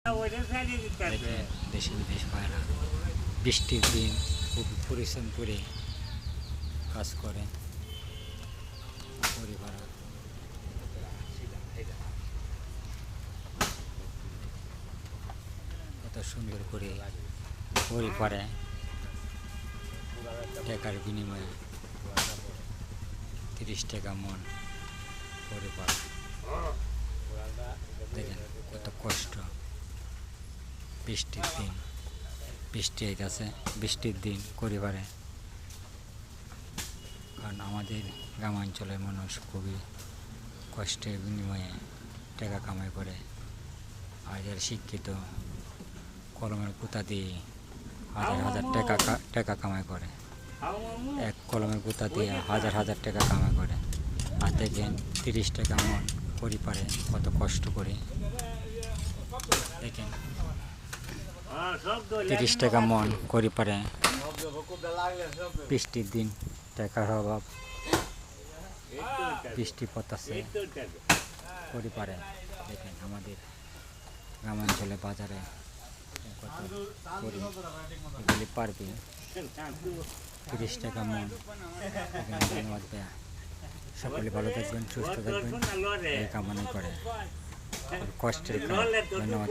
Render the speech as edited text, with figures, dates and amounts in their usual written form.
দেখেন দেশে বিদেশ ভাইরা বৃষ্টির দিন খুব পরিশ্রম করে কাজ করে পরিবার কত সুন্দর করে পরিবারে টাকার বিনিময়ে 30 টাকা মন পরিবার দেখেন কত কষ্ট বৃষ্টির দিন বৃষ্টি হয়ে গেছে বৃষ্টির দিন পরিবারে কারণ আমাদের গ্রামাঞ্চলের মানুষ খুবই কষ্টের বিনিময়ে টাকা কামাই করে আর যারা শিক্ষিত কলমের পুঁতা দিয়ে হাজার হাজার টাকা কামাই করে এক কলমের পুঁতা দিয়ে হাজার হাজার টাকা কামাই করে আর দেখেন 30 টাকা মন পরিবারে কত কষ্ট করে দেখেন 30 টাকা মন পরিবারে বৃষ্টির দিন টাকার অভাব বৃষ্টি পড়তেছে পরিবারে দেখেন আমাদের গ্রামাঞ্চলে বাজারে কত করি এগুলি পারবে 30 টাকা মন ধন্যবাদ দেয়া সকলে ভালো থাকবেন সুস্থ থাকবেন এই কামনা করে কষ্টের ধন্যবাদ।